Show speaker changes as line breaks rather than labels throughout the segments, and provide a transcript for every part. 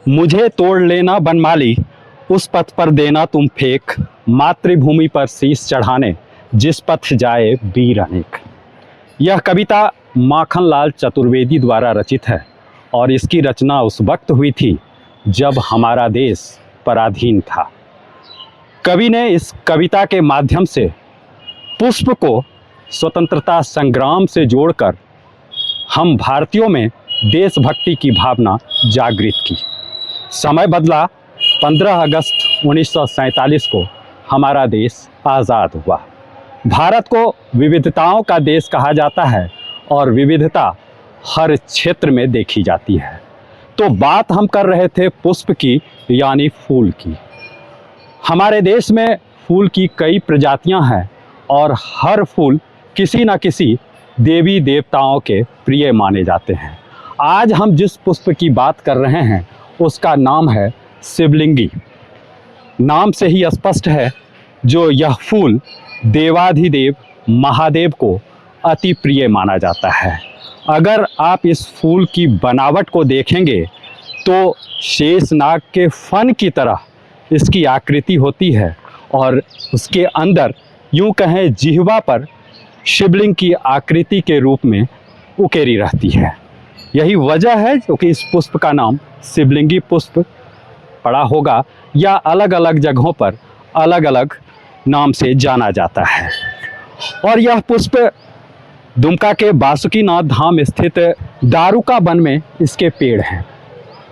मुझे तोड़ लेना बनमाली, उस पथ पर देना तुम फेंक, मातृभूमि पर शीश चढ़ाने जिस पथ जाए वीर अनेक। यह कविता माखनलाल चतुर्वेदी द्वारा रचित है और इसकी रचना उस वक्त हुई थी जब हमारा देश पराधीन था। कवि ने इस कविता के माध्यम से पुष्प को स्वतंत्रता संग्राम से जोड़कर हम भारतीयों में देशभक्ति की भावना जागृत की। समय बदला, 15 अगस्त 1947 को हमारा देश आज़ाद हुआ। भारत को विविधताओं का देश कहा जाता है और विविधता हर क्षेत्र में देखी जाती है। तो बात हम कर रहे थे पुष्प की, यानी फूल की। हमारे देश में फूल की कई प्रजातियां हैं और हर फूल किसी न किसी देवी देवताओं के प्रिय माने जाते हैं। आज हम जिस पुष्प की बात कर रहे हैं उसका नाम है शिवलिंगी। नाम से ही स्पष्ट है जो यह फूल देवाधिदेव महादेव को अति प्रिय माना जाता है। अगर आप इस फूल की बनावट को देखेंगे तो शेषनाग के फन की तरह इसकी आकृति होती है और उसके अंदर यूं कहें जिह्वा पर शिवलिंग की आकृति के रूप में उकेरी रहती है। यही वजह है जो कि इस पुष्प का नाम शिवलिंगी पुष्प पड़ा होगा या अलग अलग जगहों पर अलग अलग नाम से जाना जाता है। और यह पुष्प दुमका के बासुकीनाथ धाम स्थित दारुका वन में इसके पेड़ हैं।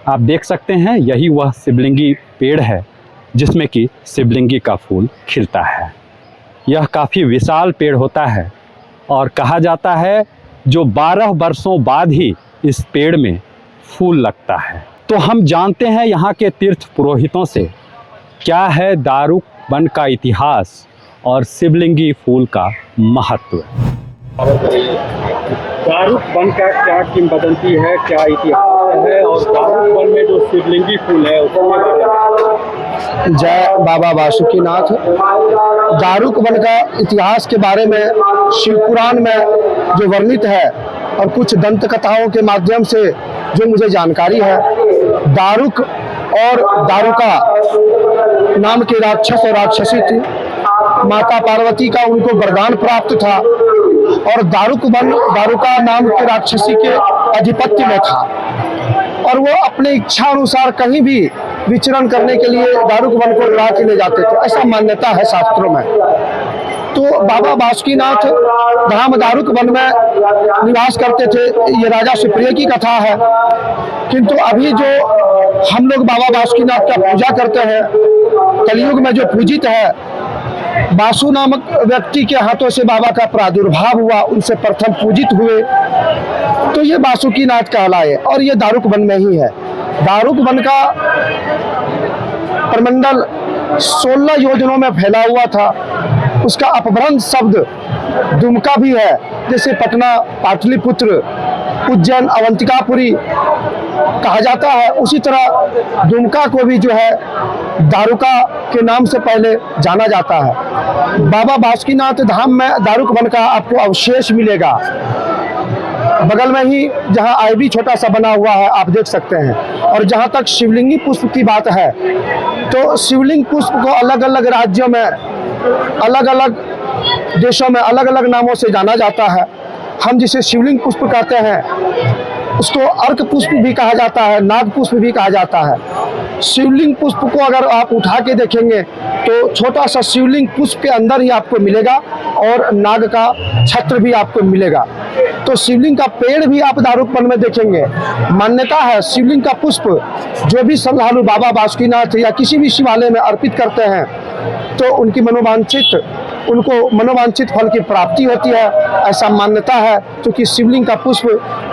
आप देख सकते हैं, यही वह शिवलिंगी पेड़ है जिसमें कि शिवलिंगी का फूल खिलता है। यह काफ़ी विशाल पेड़ होता है और कहा जाता है जो 12 वर्षों बाद ही इस पेड़ में फूल लगता है। तो हम जानते हैं यहाँ के तीर्थ पुरोहितों से क्या है दारुक वन का इतिहास और शिवलिंगी फूल का महत्व। दारुक वन का क्या किंवदंती है, क्या इतिहास है और दारुक वन में जो शिवलिंगी फूल है उसके बारे में।
जय बाबा बासुकीनाथ। दारुक वन का इतिहास के बारे में शिवपुराण में जो वर्णित है और कुछ दंत कथाओं के माध्यम से जो मुझे जानकारी है, दारुक और दारुका नाम के राक्षस और राक्षसी थी। माता पार्वती का उनको वरदान प्राप्त था और दारुक वन दारुका नाम के राक्षसी के अधिपत्य में था और वो अपने इच्छा अनुसार कहीं भी विचरण करने के लिए दारुक वन को उड़ा के ले जाते थे, ऐसा मान्यता है शास्त्रों में। तो बाबा बासुकीनाथ धाम दारुक वन में निवास करते थे, ये राजा सुप्रिय की कथा है। किंतु अभी जो हम लोग बाबा बासुकीनाथ का पूजा करते हैं, कलयुग में जो पूजित है, बासु नामक व्यक्ति के हाथों से बाबा का प्रादुर्भाव हुआ, उनसे प्रथम पूजित हुए, तो ये बासुकीनाथ कहलाए और ये दारुक वन में ही है। दारुक वन का प्रमंडल 16 योजनों में फैला हुआ था। उसका अपभ्रंश शब्द दुमका भी है, जैसे पटना, पाटलिपुत्र, उज्जैन, अवंतिकापुरी कहा जाता है, उसी तरह दुमका को भी जो है दारुका के नाम से पहले जाना जाता है। बाबा बासुकीनाथ धाम में दारुक वन का आपको अवशेष मिलेगा। बगल में ही जहां आईबी छोटा सा बना हुआ है आप देख सकते हैं। और जहां तक शिवलिंगी पुष्प की बात है तो शिवलिंग पुष्प को अलग अलग राज्यों में, अलग अलग देशों में अलग अलग नामों से जाना जाता है। हम जिसे शिवलिंग पुष्प कहते हैं उसको अर्क पुष्प भी कहा जाता है, नाग पुष्प भी कहा जाता है। शिवलिंग पुष्प को अगर आप उठा के देखेंगे तो छोटा सा शिवलिंग पुष्प के अंदर ही आपको मिलेगा और नाग का छत्र भी आपको मिलेगा। तो शिवलिंग का पेड़ भी आप दारुक वन में देखेंगे। मान्यता है शिवलिंग का पुष्प जो भी श्रद्धालु बाबा बासुकीनाथ या किसी भी शिवालय में अर्पित करते हैं तो उनको मनोवांछित फल की प्राप्ति होती है, ऐसा मान्यता है। क्योंकि शिवलिंग का पुष्प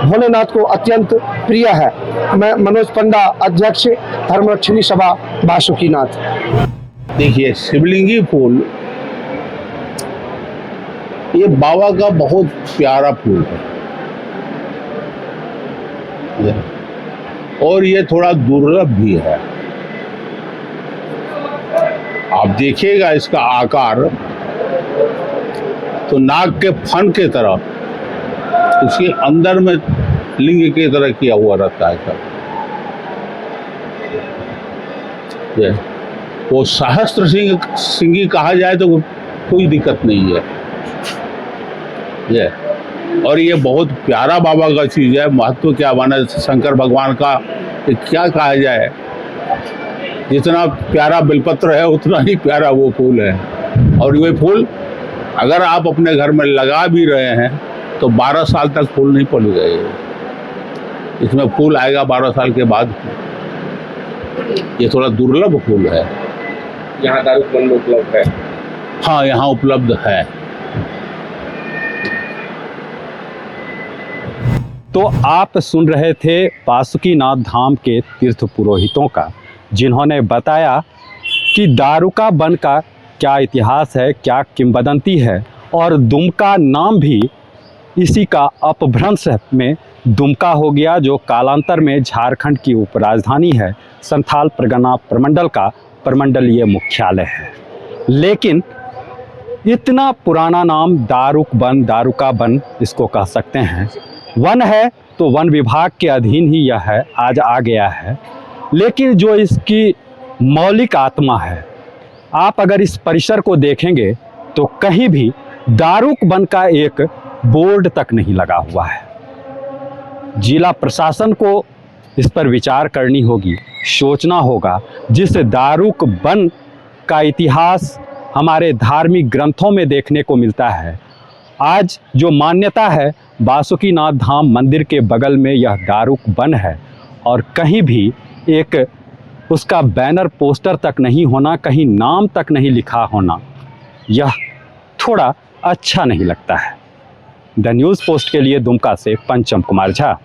भोलेनाथ को अत्यंत प्रिय है। मैं मनोज पंडा, अध्यक्ष धर्मरक्षिणी सभा बासुकीनाथ।
देखिए, शिवलिंगी फूल ये बाबा का बहुत प्यारा फूल है और ये थोड़ा दुर्लभ भी है। आप देखिएगा इसका आकार तो नाग के फन के तरह उसके अंदर में लिंग की तरह किया हुआ रहता है। ये वो सहस्त्र सिंगी कहा जाए तो कोई दिक्कत नहीं है। ये और ये बहुत प्यारा बाबा का चीज़ है। महत्व क्या माने शंकर भगवान का, ये क्या कहा जाए, जितना प्यारा बिलपत्र है उतना ही प्यारा वो फूल है। और ये फूल अगर आप अपने घर में लगा भी रहे हैं तो 12 साल तक फूल नहीं पड़ेगा। इसमें फूल आएगा 12 साल के बाद। ये थोड़ा दुर्लभ फूल है।
यहाँ दारुक वन में उपलब्ध है।
हाँ, यहाँ उपलब्ध है।
तो आप सुन रहे थे बासुकीनाथ धाम के तीर्थ पुरोहितों का, जिन्होंने बताया कि दारुका वन का क्या इतिहास है, क्या किंवदंती है, और दुमका नाम भी इसी का अपभ्रंश में दुमका हो गया, जो कालांतर में झारखंड की उपराजधानी है। संथाल परगना प्रमंडल का प्रमंडलीय मुख्यालय है। लेकिन इतना पुराना नाम दारुक वन, दारुका वन इसको कह सकते हैं। वन है तो वन विभाग के अधीन ही यह है, आज आ गया है। लेकिन जो इसकी मौलिक आत्मा है, आप अगर इस परिसर को देखेंगे तो कहीं भी दारुक वन का एक बोर्ड तक नहीं लगा हुआ है। जिला प्रशासन को इस पर विचार करनी होगी, सोचना होगा। जिस दारुक वन का इतिहास हमारे धार्मिक ग्रंथों में देखने को मिलता है, आज जो मान्यता है बासुकीनाथ धाम मंदिर के बगल में यह दारुक वन है, और कहीं भी एक उसका बैनर पोस्टर तक नहीं होना, कहीं नाम तक नहीं लिखा होना, यह थोड़ा अच्छा नहीं लगता है। द न्यूज़ पोस्ट के लिए दुमका से पंचम कुमार झा।